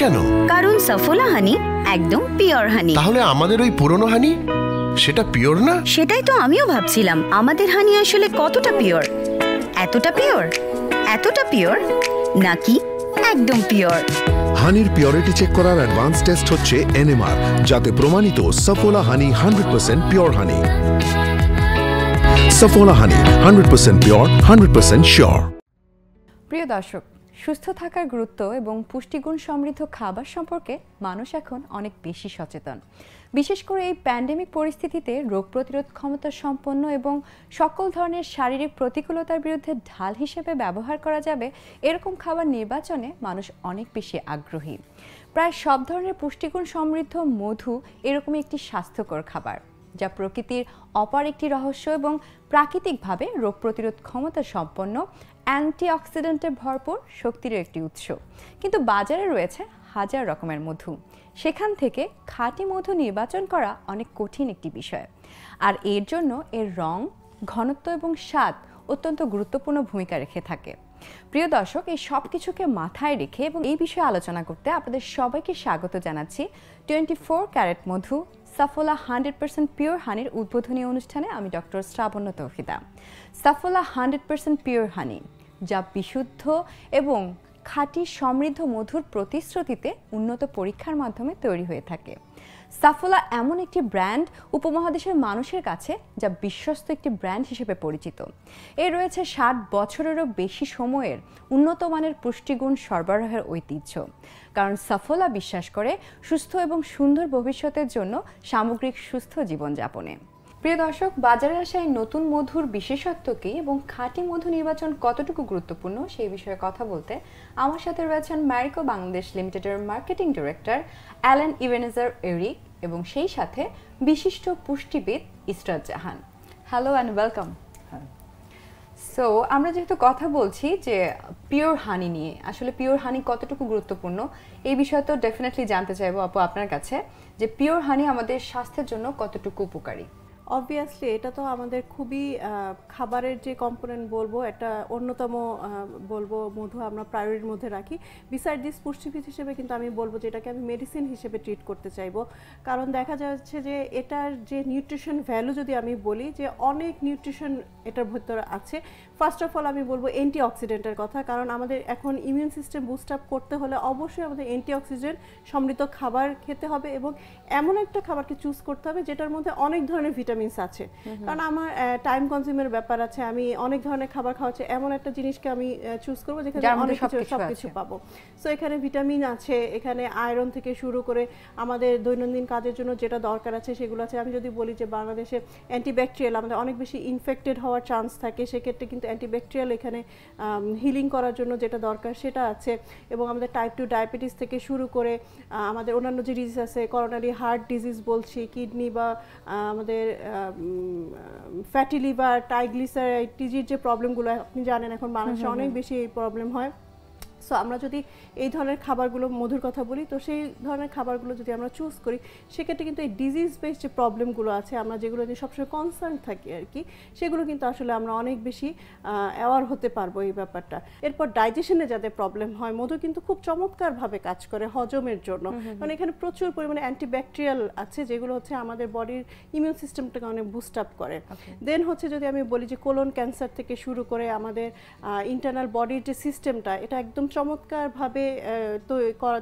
কেন? কারণ সাফোলা হানি একদম পিওর হানি। তাহলে আমাদের ওই পুরনো হানি সেটা পিওর না? সেটাই তো আমিও ভাবছিলাম, আমাদের হানি আসলে কতটা পিওর? এতটা পিওর, এতটা পিওর, নাকি একদম পিওর? হানির পিওরিটি চেক করার অ্যাডভান্স টেস্ট হচ্ছে NMR, যাতে প্রমাণিত সাফোলা হানি 100% পিওর হানি। সাফোলা হানি 100% পিওর, 100% শিওর। প্রিয় দর্শক, সুস্থ থাকার গুরুত্ব এবং পুষ্টিগুণ সমৃদ্ধ খাবার সম্পর্কে মানুষ এখন অনেক বেশি সচেতন। বিশেষ করে এই প্যান্ডেমিক পরিস্থিতিতে রোগ প্রতিরোধ ক্ষমতা সম্পন্ন এবং সকল ধরনের শারীরিক প্রতিকূলতার বিরুদ্ধে ঢাল হিসেবে ব্যবহার করা যাবে এরকম খাবার নির্বাচনে মানুষ অনেক বেশি আগ্রহী। প্রায় সব ধরনের পুষ্টিগুণ সমৃদ্ধ মধু এরকমই একটি স্বাস্থ্যকর খাবার, যা প্রকৃতির অপার একটি রহস্য এবং প্রাকৃতিকভাবে রোগ প্রতিরোধ ক্ষমতা সম্পন্ন, অ্যান্টিঅক্সিডেন্টে ভরপুর শক্তির একটি উৎস। কিন্তু বাজারে রয়েছে হাজার রকমের মধু, সেখান থেকে খাঁটি মধু নির্বাচন করা অনেক কঠিন একটি বিষয়। আর এর জন্য এর রং, ঘনত্ব এবং স্বাদ অত্যন্ত গুরুত্বপূর্ণ ভূমিকা রেখে থাকে। প্রিয় দর্শক, এই সব কিছুকে মাথায় রেখে এবং এই বিষয়ে আলোচনা করতে আপনাদের সবাইকে স্বাগত জানাচ্ছি 24 ক্যারেট মধু সাফোলা 100% পিওর হানির উদ্বোধনী অনুষ্ঠানে। আমি doctor Srabonno Tauhida. Saffola 100% pure হানি, যা বিশুদ্ধ এবং খাঁটি সমৃদ্ধ মধুর প্রতিশ্রুতিতে উন্নত পরীক্ষার মাধ্যমে তৈরি হয়ে থাকে। সাফোলা এমন একটি ব্র্যান্ড উপমহাদেশের মানুষের কাছে যা বিশ্বস্ত একটি ব্র্যান্ড হিসেবে পরিচিত। এর রয়েছে 60 বছরেরও বেশি সময়ের উন্নত মানের পুষ্টিগুণ সরবরাহের ঐতিহ্য। কারণ সাফোলা বিশ্বাস করে সুস্থ এবং সুন্দর ভবিষ্যতের জন্য সামগ্রিক সুস্থ জীবনযাপনে। প্রিয় দর্শক, বাজারে আসা এই নতুন মধুর বিশেষত্ব কী এবং খাঁটি মধু নির্বাচন কতটুকু গুরুত্বপূর্ণ সেই বিষয়ে কথা বলতে আমার সাথে রয়েছেন ম্যারিকো বাংলাদেশ লিমিটেডের marketing director Allen Ebenezer Eric এবং সেই সাথে বিশিষ্ট পুষ্টিবিদ Israt Jahan. Hello and welcome. So আমরা যেহেতু কথা বলছি যে পিওর হানি নিয়ে, আসলে পিওর হানি কতটুকু গুরুত্বপূর্ণ এই বিষয়ে তো ডেফিনেটলি জানতে চাইবো আপু আপনার কাছে, যে পিওর হানি আমাদের স্বাস্থ্যের জন্য কতটুকু উপকারী। অবভিয়াসলি এটা তো আমাদের খুবই খাবারের যে কম্পোনেন্ট বলবো, একটা অন্যতম বলবো মধু আমরা প্রায়োরিটির মধ্যে রাখি। বিসাইড দিস পুষ্টিবিদ হিসেবে কিন্তু আমি বলবো যে এটাকে আমি মেডিসিন হিসেবে ট্রিট করতে চাইবো। কারণ দেখা যাচ্ছে যে এটার যে নিউট্রিশন ভ্যালু যদি আমি বলি, যে অনেক নিউট্রিশন এটার ভেতরে আছে। ফার্স্ট অফ অল আমি বলবো অ্যান্টিঅক্সিডেন্টের কথা, কারণ আমাদের এখন ইমিউন সিস্টেম বুস্ট আপ করতে হলে অবশ্যই আমাদের অ্যান্টিঅক্সিডেন্ট সমৃদ্ধ খাবার খেতে হবে এবং এমন একটা খাবারকে চুজ করতে হবে যেটার মধ্যে অনেক ধরনের ভিটামিনস আছে। কারণ আমার টাইম কনজিউমের ব্যাপার আছে, আমি অনেক ধরনের খাবার খাওয়াচ্ছি, এমন একটা জিনিসকে আমি চুজ করবো যেখানে অনেক সবকিছু পাবো। সো এখানে ভিটামিন আছে, এখানে আয়রন থেকে শুরু করে আমাদের দৈনন্দিন কাজের জন্য যেটা দরকার আছে সেগুলো আছে। আমি যদি বলি যে বাংলাদেশে অ্যান্টিব্যাকটেরিয়াল, আমাদের অনেক বেশি ইনফেক্টেড হওয়ার চান্স থাকে, সেক্ষেত্রে কিন্তু অ্যান্টিব্যাকটেরিয়াল এখানে হিলিং করার জন্য যেটা দরকার সেটা আছে। এবং আমাদের টাইপ 2 ডায়াবেটিস থেকে শুরু করে আমাদের অন্যান্য যে ডিজিজ আছে, করোনারি হার্ট ডিজিজ বলছি, কিডনি বা আমাদের ফ্যাটি লিভার, ট্রাইগ্লিসারাইড, টিজির যে প্রবলেমগুলো আপনি জানেন এখন বাংলাদেশে অনেক বেশি এই প্রবলেম হয়। সো আমরা যদি এই ধরনের খাবারগুলো মধুর কথা বলি, তো সেই ধরনের খাবারগুলো যদি আমরা চুজ করি সেক্ষেত্রে কিন্তু এই ডিজিজ বেসড যে প্রবলেমগুলো আছে, আমরা যেগুলো নিয়ে সবসময় কনসার্ন থাকি আর কি, সেগুলো কিন্তু আসলে আমরা অনেক বেশি অ্যাওয়ার হতে পারবো এই ব্যাপারটা। এরপর ডাইজেশনে যাদের প্রবলেম হয়, মধু কিন্তু খুব চমৎকারভাবে কাজ করে হজমের জন্য। মানে এখানে প্রচুর পরিমাণে অ্যান্টিব্যাকটেরিয়াল আছে যেগুলো হচ্ছে আমাদের বডির ইমিউন সিস্টেমটাকে অনেক বুস্ট আপ করে। দেন হচ্ছে যদি আমি বলি যে কোলন ক্যান্সার থেকে শুরু করে আমাদের ইন্টারনাল বডির যে সিস্টেমটা, এটা একদম চমৎকারভাবে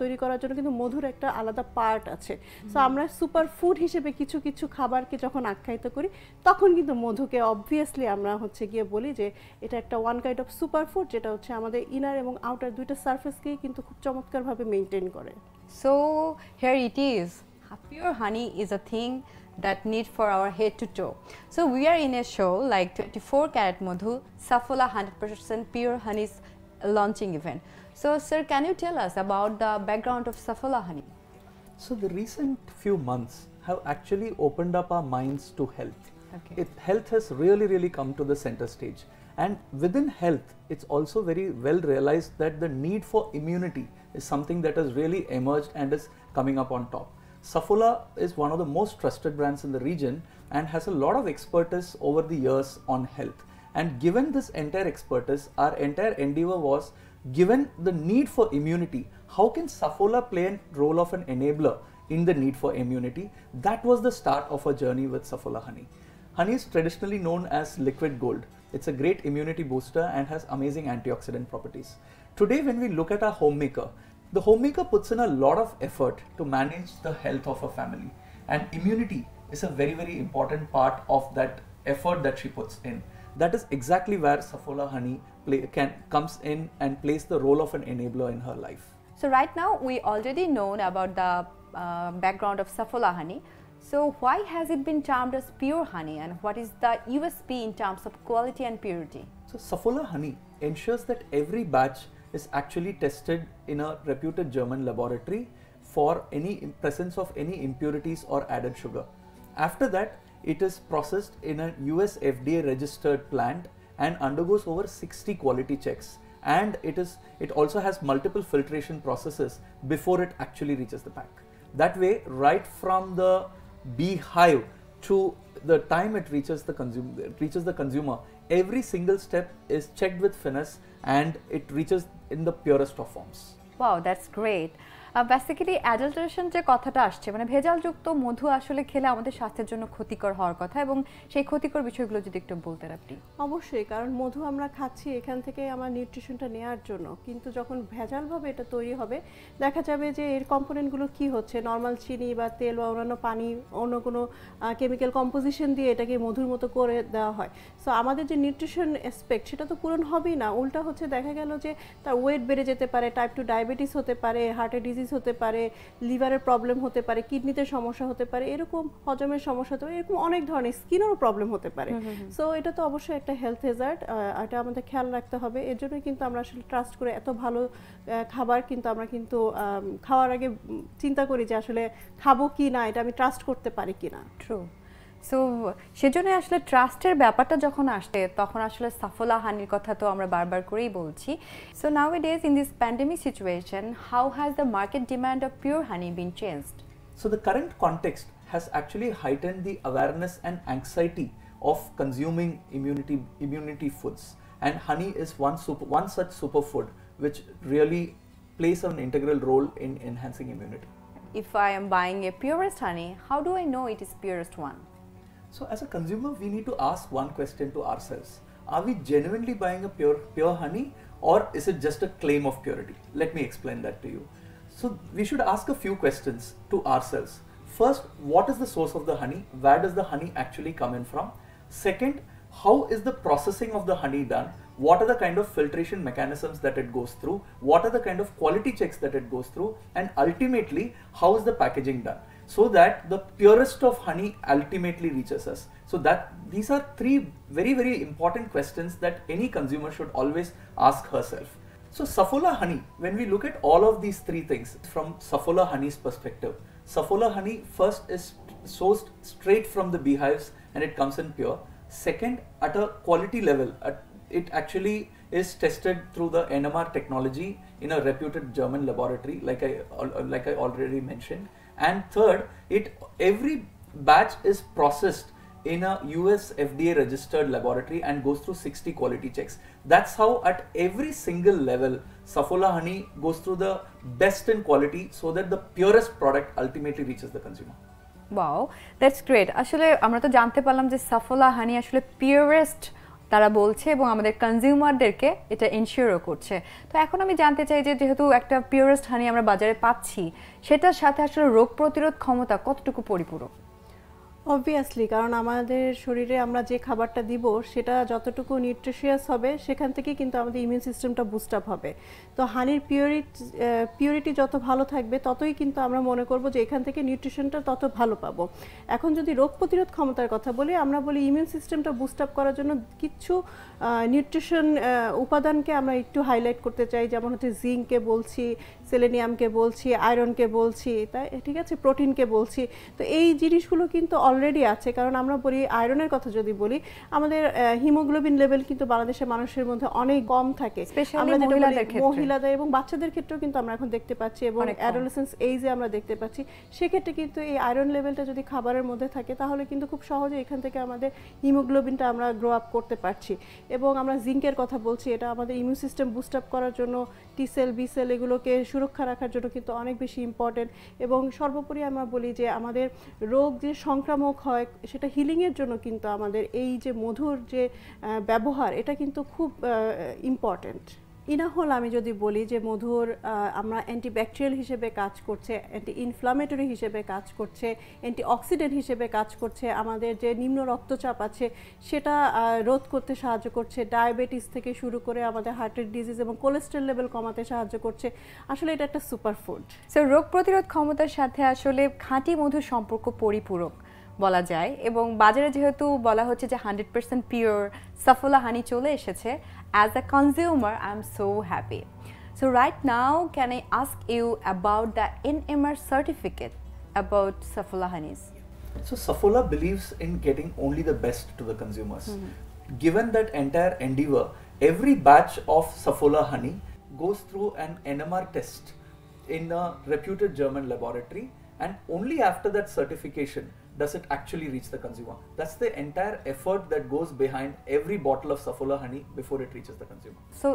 তৈরি করার জন্য কিন্তু মধুর একটা আলাদা পার্ট আছে। সো আমরা সুপার ফুড হিসেবে কিছু কিছু খাবারকে যখন আখ্যায়িত করি, তখন কিন্তু মধুকে অবভিয়াসলি আমরা হচ্ছে গিয়ে বলি যে এটা একটা one kind of super food, যেটা হচ্ছে আমাদের ইনার এবং আউটার দুইটা সারফেসকেই কিন্তু খুব চমৎকারভাবে মেনটেন করে। So here it is, pure honey is a thing that need for our head to toe. So we are in a show like 24 Carat Madhu Safola 100% Pure Honey's launching event. So sir, can you tell us about the background of Safola honey? So the recent few months have actually opened up our minds to health. Okay. Health has really come to the center stage, and within health it's also very well realized that the need for immunity is something that has really emerged and is coming up on top. Safola is one of the most trusted brands in the region and has a lot of expertise over the years on health. And given this entire expertise, our entire endeavor was, given the need for immunity, how can Saffola play a role of an enabler in the need for immunity? That was the start of a journey with Saffola honey. Honey is traditionally known as liquid gold. It's a great immunity booster and has amazing antioxidant properties. Today, when we look at our homemaker, the homemaker puts in a lot of effort to manage the health of a family, and immunity is a very, very important part of that effort that she puts in. That is exactly where Saffola honey comes in and plays the role of an enabler in her life. So right now we already know about the background of Saffola honey. So why has it been termed as pure honey, and what is the USP in terms of quality and purity? So Saffola honey ensures that every batch is actually tested in a reputed German laboratory for any presence of any impurities or added sugar. After that, it is processed in a US FDA registered plant and undergoes over 60 quality checks, and it also has multiple filtration processes before it actually reaches the pack. That way, right from the beehive to the time it reaches the consumer, every single step is checked with finesse and it reaches in the purest of forms. Wow, that's great. Basically adulteration যে কথাটা আসছে, মানে ভেজালযুক্ত মধু আসলে খেলে আমাদের স্বাস্থ্যের জন্য ক্ষতিকর হওয়ার কথা, এবং সেই ক্ষতিকর বিষয়গুলো যদি একটু বলতেন আপনি। অবশ্যই, কারণ মধু আমরা খাচ্ছি এখান থেকে আমার নিউট্রিশনটা নেওয়ার জন্য, কিন্তু যখন ভেজালভাবে এটা তৈরি হবে দেখা যাবে যে এর কম্পোনেন্টগুলো কি হচ্ছে, নর্মাল চিনি বা তেল বা অন্যান্য পানি অন্য কোনো কেমিক্যাল কম্পোজিশন দিয়ে এটাকে মধুর মতো করে দেওয়া হয়। সো আমাদের যে নিউট্রিশন অ্যাসপেক্ট সেটা তো পূরণ হবেই না, উল্টা হচ্ছে দেখা গেল যে তার ওয়েট বেড়ে যেতে পারে, টাইপ 2 ডায়াবেটিস হতে পারে, হার্টের ডিজিজ হতে পারে, লিভারের প্রবলেম হতে পারে, কিডনিতে সমস্যা হতে পারে, এরকম হজমের সমস্যা হতে পারে, এরকম অনেক ধরনের স্কিনেরও প্রবলেম হতে পারে। সো এটা তো অবশ্যই একটা হেলথ হ্যাজার্ড, এটা আমাদের খেয়াল রাখতে হবে। এর জন্যই কিন্তু আমরা আসলে ট্রাস্ট করে এত ভালো খাবার কিন্তু আমরা কিন্তু খাওয়ার আগে চিন্তা করি যে আসলে খাবো কি না, এটা আমি ট্রাস্ট করতে পারি কিনা। ট্রু। সো সেজন্য আসলে ট্রাস্টের ব্যাপারটা যখন আসে তখন আসলে সাফোলা হানির কথা তো আমরা বারবার করেই বলছি। So nowadays in this pandemic situation, how has the market demand of pure honey been changed? So the current context has actually heightened the awareness and anxiety of consuming immunity foods, and honey is one such superfood which really plays an integral role in enhancing immunity. If I am buying a purest honey, how do I know it is purest one? So as a consumer, we need to ask one question to ourselves. Are we genuinely buying a pure honey, or is it just a claim of purity? Let me explain that to you. So we should ask a few questions to ourselves. First, what is the source of the honey? Where does the honey actually come in from? Second, how is the processing of the honey done? What are the kind of filtration mechanisms that it goes through? What are the kind of quality checks that it goes through? And ultimately, how is the packaging done? So that the purest of honey ultimately reaches us. So that these are three very, very important questions that any consumer should always ask herself. So Saffola honey, when we look at all of these three things from Saffola honey's perspective, Saffola honey first is sourced straight from the beehives and it comes in pure. Second, at a quality level, it actually is tested through the NMR technology in a reputed German laboratory, like I already mentioned. And third, every batch is processed in a US FDA registered laboratory and goes through 60 quality checks. That's how at every single level Saffola honey goes through the best in quality so that the purest product ultimately reaches the consumer. Wow, that's great. আসলে আমরা তো জানতে পারলাম যে Saffola হানি আসলে purest তারা বলছে এবং আমাদের কনজিউমারদেরকে এটা এনশিওরও করছে। তো এখন আমি জানতে চাই যে যেহেতু একটা পিওরেস্ট হানি আমরা বাজারে পাচ্ছি, সেটার সাথে আসলে রোগ প্রতিরোধ ক্ষমতা কতটুকু পরিপূরক? অবভিয়াসলি, কারণ আমাদের শরীরে আমরা যে খাবারটা দিব সেটা যতটুকু নিউট্রিশিয়াস হবে সেখান থেকে কিন্তু আমাদের ইমিউন সিস্টেমটা বুস্ট আপ হবে। তো হানির পিউরিটি যত ভালো থাকবে ততই কিন্তু আমরা মনে করব যে এখান থেকে নিউট্রিশনটা তত ভালো পাবো। এখন যদি রোগ প্রতিরোধ ক্ষমতার কথা বলি, আমরা বলি ইমিউন সিস্টেমটা বুস্ট আপ করার জন্য কিছু নিউট্রিশন উপাদানকে আমরা একটু হাইলাইট করতে চাই, যেমন হচ্ছে জিঙ্ককে বলছি, সেলেনিয়ামকে বলছি, আয়রনকে বলছি, তাই ঠিক আছে, প্রোটিনকে বলছি। তো এই জিনিসগুলো কিন্তু অলরেডি আছে, কারণ আমরা বলি আয়রনের কথা যদি বলি, আমাদের হিমোগ্লোবিন লেভেল কিন্তু বাংলাদেশের মানুষের মধ্যে অনেক কম থাকে, আমরা মহিলাদের এবং বাচ্চাদের ক্ষেত্রেও কিন্তু আমরা এখন দেখতে পাচ্ছি, এবং অ্যাডোলেসেন্স এইজে আমরা দেখতে পাচ্ছি। সেক্ষেত্রে কিন্তু এই আয়রন লেভেলটা যদি খাবারের মধ্যে থাকে তাহলে কিন্তু খুব সহজে এখান থেকে আমাদের হিমোগ্লোবিনটা আমরা গ্রো আপ করতে পারছি। এবং আমরা জিঙ্কের কথা বলছি, এটা আমাদের ইমিউন সিস্টেম বুস্ট আপ করার জন্য টি সেল, বি সেল এগুলোকে সুরক্ষা রাখার জন্য কিন্তু অনেক বেশি ইম্পর্টেন্ট। এবং সর্বোপরি আমরা বলি যে আমাদের রোগ যে সংক্রামক হয় সেটা হিলিংয়ের জন্য কিন্তু আমাদের এই যে মধুর যে ব্যবহার এটা কিন্তু খুব ইম্পর্টেন্ট। ইনাহল আমি যদি বলি যে মধুর আমরা অ্যান্টিব্যাকটেরিয়াল হিসেবে কাজ করছে, অ্যান্টি ইনফ্লামেটরি হিসেবে কাজ করছে, অ্যান্টিঅক্সিডেন্ট হিসেবে কাজ করছে, আমাদের যে নিম্ন রক্তচাপ আছে সেটা রোধ করতে সাহায্য করছে, ডায়াবেটিস থেকে শুরু করে আমাদের হার্টের ডিজিজ এবং কোলেস্টেরল লেভেল কমাতে সাহায্য করছে। আসলে এটা একটা সুপারফুড। সো রোগ প্রতিরোধ ক্ষমতার সাথে আসলে খাঁটি মধুর সম্পর্ক পরিপূরক বলা যায়, এবং বাজারে যেহেতু বলা হচ্ছে যে 100% পিওর সাফোলা হানি চলে এসেছে, as a consumer I'm so happy. So right now can I ask you about the NMR certificate about Saffola honeys? So Saffola believes in getting only the best to the consumers. Given that entire endeavor, every batch of Saffola honey goes through an NMR test in a reputed German laboratory, and only after that certification does it actually reach the consumer. That's the entire effort that goes behind every bottle of Saffola honey before it reaches the consumer. So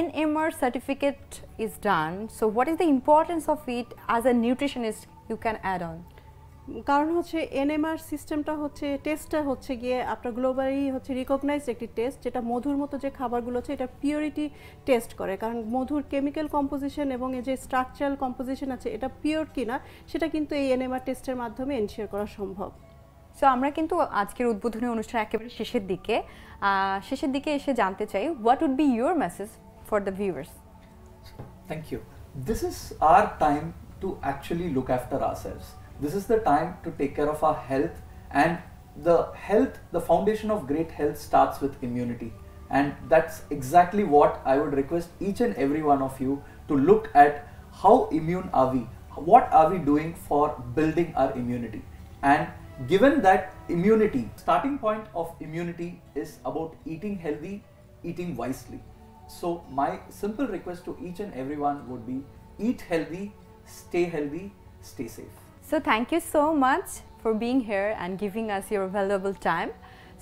NMR certificate is done. So what is the importance of it as a nutritionist you can add on? কারণ হচ্ছে NMR সিস্টেমটা হচ্ছে টেস্টটা হচ্ছে গিয়ে আপনার globally হচ্ছে recognised একটি টেস্ট, যেটা মধুর মতো যে খাবারগুলো আছে এটা পিওরিটি টেস্ট করে। কারণ মধুর কেমিক্যাল কম্পোজিশন এবং এই যে স্ট্রাকচারাল কম্পোজিশন আছে এটা পিওর কিনা সেটা কিন্তু এই এনএমআর টেস্টের মাধ্যমে এনশিওর করা সম্ভব। সো আমরা কিন্তু আজকের উদ্বোধনী অনুষ্ঠান একেবারে শেষের দিকে এসে জানতে চাই, what would be your message for the viewers? Thank you. This is our time to actually look after ourselves. This is the time to take care of our health, and the foundation of great health starts with immunity. And that's exactly what I would request each and every one of you to look at. How immune are we? What are we doing for building our immunity? And given that immunity, starting point of immunity is about eating healthy, eating wisely. So my simple request to each and everyone would be eat healthy, stay safe. So thank you so much for being here and giving us your valuable time.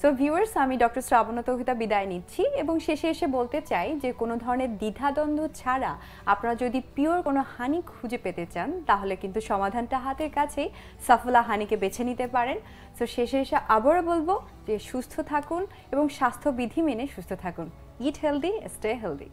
So viewers, আমি doctor শ্রাবণা তৌহিতা বিদায় নিচ্ছি এবং শেষে এসে বলতে চাই যে কোনো ধরনের দ্বিধাদ্বন্দ্ব ছাড়া আপনারা যদি পিওর কোনো হানি খুঁজে পেতে চান তাহলে কিন্তু সমাধানটা হাতের কাছেই, সাফোলা হানিকে বেছে নিতে পারেন। সো শেষে এসে আবারও বলবো যে সুস্থ থাকুন এবং স্বাস্থ্যবিধি মেনে সুস্থ থাকুন। ইট হেলদি, স্টে হেলদি।